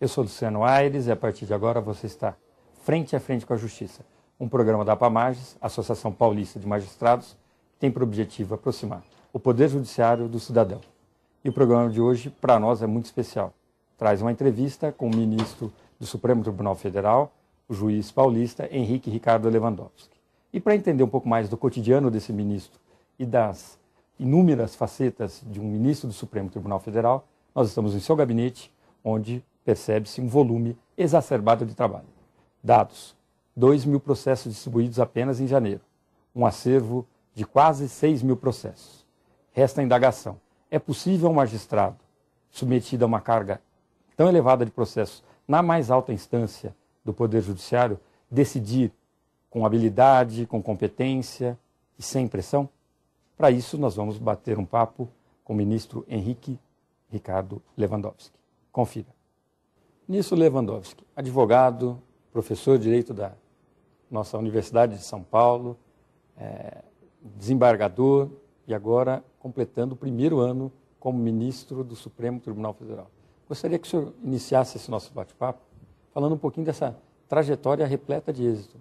Eu sou Luciano Aires e a partir de agora você está frente a frente com a Justiça, um programa da APAMAGES, Associação Paulista de Magistrados, que tem por objetivo aproximar o Poder Judiciário do cidadão. E o programa de hoje, para nós, é muito especial. Traz uma entrevista com o ministro do Supremo Tribunal Federal, o juiz paulista Henrique Ricardo Lewandowski. E para entender um pouco mais do cotidiano desse ministro e das inúmeras facetas de um ministro do Supremo Tribunal Federal, nós estamos em seu gabinete, onde percebe-se um volume exacerbado de trabalho. Dados: 2.000 processos distribuídos apenas em janeiro. Um acervo de quase 6.000 processos. Resta a indagação: é possível um magistrado, submetido a uma carga tão elevada de processos na mais alta instância do Poder Judiciário, decidir com habilidade, com competência e sem pressão? Para isso, nós vamos bater um papo com o ministro Henrique Ricardo Lewandowski. Confira. Ministro Lewandowski, advogado, professor de Direito da nossa Universidade de São Paulo, desembargador e agora completando o primeiro ano como ministro do Supremo Tribunal Federal. Gostaria que o senhor iniciasse esse nosso bate-papo falando um pouquinho dessa trajetória repleta de êxito.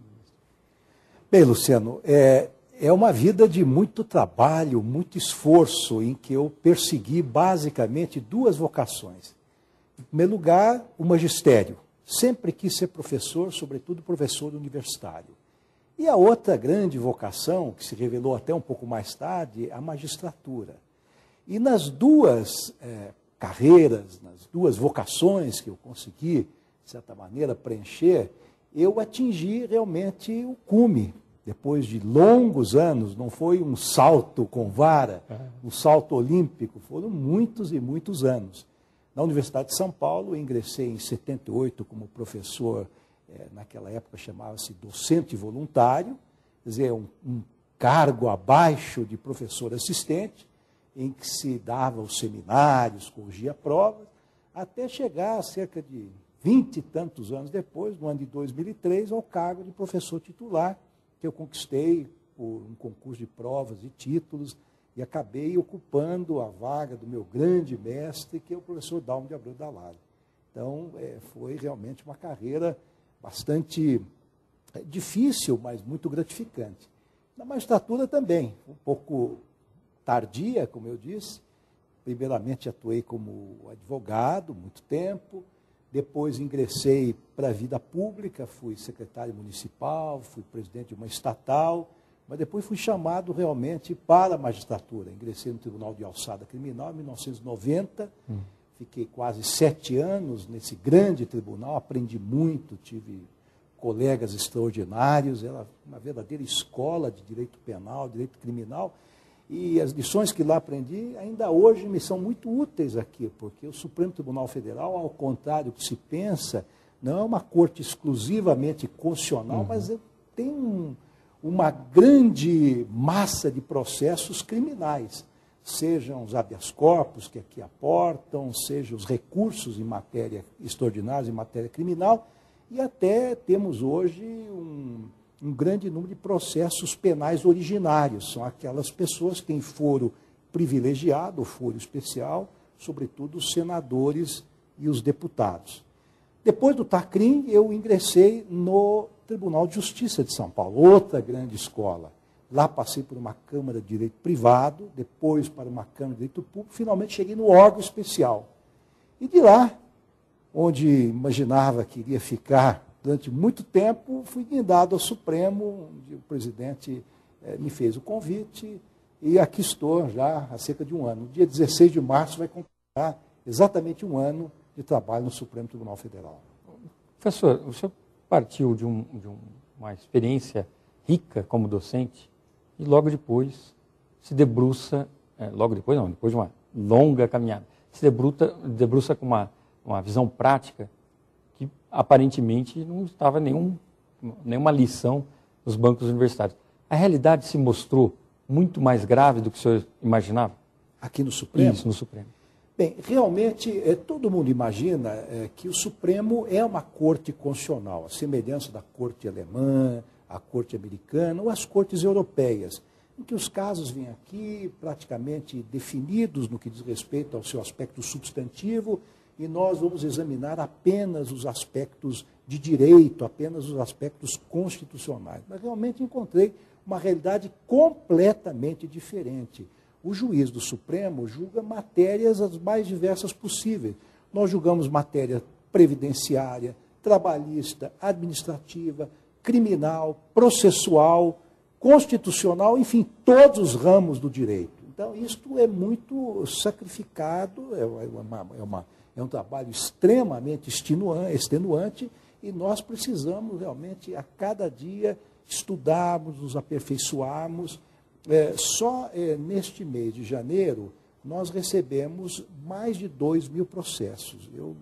Bem, Luciano, é uma vida de muito trabalho, muito esforço, em que eu persegui basicamente duas vocações. Em primeiro lugar, o magistério. Sempre quis ser professor, sobretudo professor universitário. E a outra grande vocação, que se revelou até um pouco mais tarde, a magistratura. E nas duas carreiras, nas duas vocações que eu consegui, de certa maneira, preencher, eu atingi realmente o cume. Depois de longos anos, não foi um salto com vara, um salto olímpico, foram muitos e muitos anos. Na Universidade de São Paulo, eu ingressei em 78 como professor, naquela época chamava-se docente voluntário, quer dizer, um cargo abaixo de professor assistente, em que se dava os seminários, corrigia provas, até chegar cerca de 20 e tantos anos depois, no ano de 2003, ao cargo de professor titular, que eu conquistei por um concurso de provas e títulos, e acabei ocupando a vaga do meu grande mestre, que é o professor Dalmo de Abreu Dalari. Então, foi realmente uma carreira bastante difícil, mas muito gratificante. Na magistratura também, um pouco tardia, como eu disse. Primeiramente, atuei como advogado, muito tempo. Depois ingressei para a vida pública, fui secretário municipal, fui presidente de uma estatal, mas depois fui chamado realmente para a magistratura. Ingressei no Tribunal de Alçada Criminal em 1990, fiquei quase 7 anos nesse grande tribunal, aprendi muito, tive colegas extraordinários, era uma verdadeira escola de direito penal, direito criminal, e as lições que lá aprendi ainda hoje me são muito úteis aqui, porque o Supremo Tribunal Federal, ao contrário do que se pensa, não é uma corte exclusivamente constitucional, mas tem uma grande massa de processos criminais, sejam os habeas corpus que aqui aportam, sejam os recursos em matéria extraordinários, em matéria criminal, e até temos hoje um grande número de processos penais originários. São aquelas pessoas que têm foro privilegiado, foro especial, sobretudo os senadores e os deputados. Depois do TACRIM, eu ingressei no Tribunal de Justiça de São Paulo, outra grande escola. Lá passei por uma Câmara de Direito Privado, depois para uma Câmara de Direito Público, finalmente cheguei no órgão especial. E de lá, onde imaginava que iria ficar durante muito tempo, fui guindado ao Supremo, onde o presidente me fez o convite, e aqui estou já há cerca de um ano. No dia 16 de março vai completar exatamente um ano de trabalho no Supremo Tribunal Federal. Professor, o senhor partiu de uma experiência rica como docente e logo depois se debruça, depois de uma longa caminhada, se debruça com uma visão prática que aparentemente não estava nenhuma lição nos bancos universitários. A realidade se mostrou muito mais grave do que o senhor imaginava? Aqui no Supremo? Isso, no Supremo. Bem, realmente, todo mundo imagina que o Supremo é uma corte constitucional, a semelhança da corte alemã, a corte americana ou as cortes europeias, em que os casos vêm aqui praticamente definidos no que diz respeito ao seu aspecto substantivo e nós vamos examinar apenas os aspectos de direito, apenas os aspectos constitucionais. Mas realmente encontrei uma realidade completamente diferente. O juiz do Supremo julga matérias as mais diversas possíveis. Nós julgamos matéria previdenciária, trabalhista, administrativa, criminal, processual, constitucional, enfim, todos os ramos do direito. Então, isto é muito sacrificado, é um trabalho extremamente extenuante, e nós precisamos realmente, a cada dia, estudarmos, nos aperfeiçoarmos. Só neste mês de janeiro, nós recebemos mais de 2.000 processos. Eu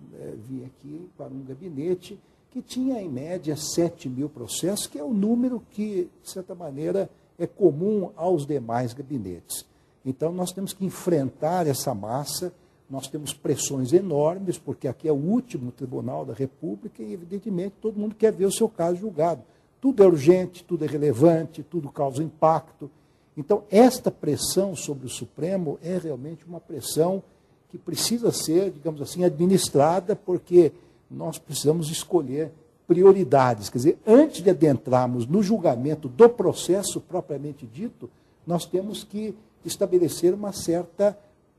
vim aqui para um gabinete que tinha, em média, 7.000 processos, que é o número que, de certa maneira, é comum aos demais gabinetes. Então, nós temos que enfrentar essa massa, nós temos pressões enormes, porque aqui é o último tribunal da República e, evidentemente, todo mundo quer ver o seu caso julgado. Tudo é urgente, tudo é relevante, tudo causa impacto. Então, esta pressão sobre o Supremo é realmente uma pressão que precisa ser, digamos assim, administrada, porque nós precisamos escolher prioridades. Quer dizer, antes de adentrarmos no julgamento do processo propriamente dito, nós temos que estabelecer uma certa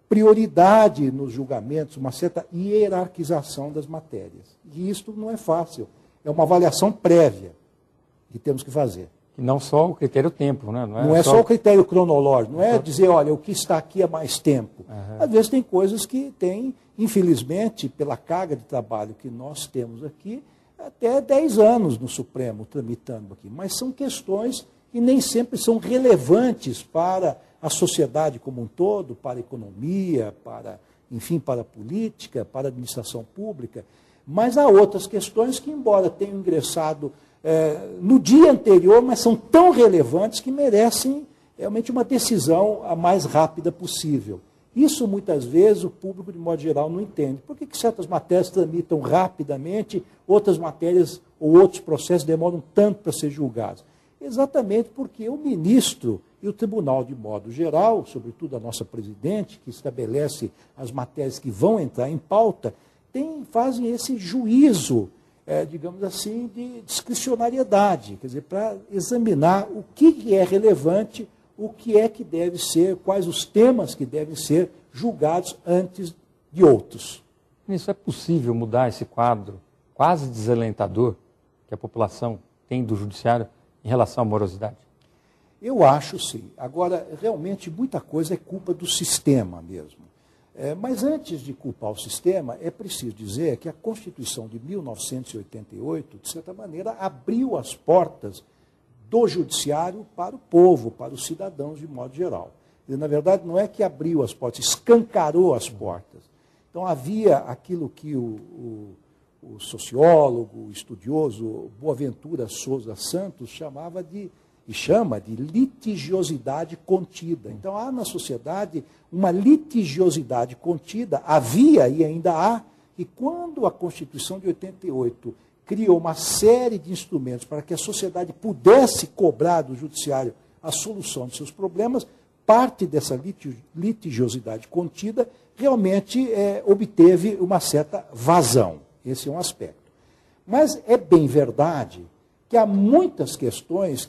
prioridade nos julgamentos, uma certa hierarquização das matérias. E isto não é fácil, é uma avaliação prévia que temos que fazer. E não só o critério tempo, né? Não é só o critério cronológico, não é dizer, olha, o que está aqui há mais tempo. Às vezes tem coisas que têm, infelizmente, pela carga de trabalho que nós temos aqui, até 10 anos no Supremo tramitando aqui. Mas são questões que nem sempre são relevantes para a sociedade como um todo, para a economia, enfim, para a política, para a administração pública. Mas há outras questões que, embora tenham ingressado no dia anterior, mas são tão relevantes que merecem realmente uma decisão a mais rápida possível. Isso, muitas vezes, o público, de modo geral, não entende. Por que certas matérias tramitam rapidamente, outras matérias ou outros processos demoram tanto para ser julgados? Exatamente porque o ministro e o tribunal, de modo geral, sobretudo a nossa presidente, que estabelece as matérias que vão entrar em pauta, fazem esse juízo, digamos assim, de discricionariedade, quer dizer, para examinar o que é relevante, o que é que deve ser, quais os temas que devem ser julgados antes de outros. Isso é possível mudar esse quadro quase desalentador que a população tem do judiciário em relação à morosidade? Eu acho sim. Agora, realmente, muita coisa é culpa do sistema mesmo. Mas antes de culpar o sistema, é preciso dizer que a Constituição de 1988, de certa maneira, abriu as portas do judiciário para o povo, para os cidadãos de modo geral. E, na verdade, não é que abriu as portas, escancarou as portas. Então, havia aquilo que o sociólogo, o estudioso Boaventura Souza Santos chama de litigiosidade contida. Então, há na sociedade uma litigiosidade contida, havia e ainda há, e quando a Constituição de 88 criou uma série de instrumentos para que a sociedade pudesse cobrar do judiciário a solução de seus problemas, parte dessa litigiosidade contida realmente obteve uma certa vazão. Esse é um aspecto. Mas é bem verdade que há muitas questões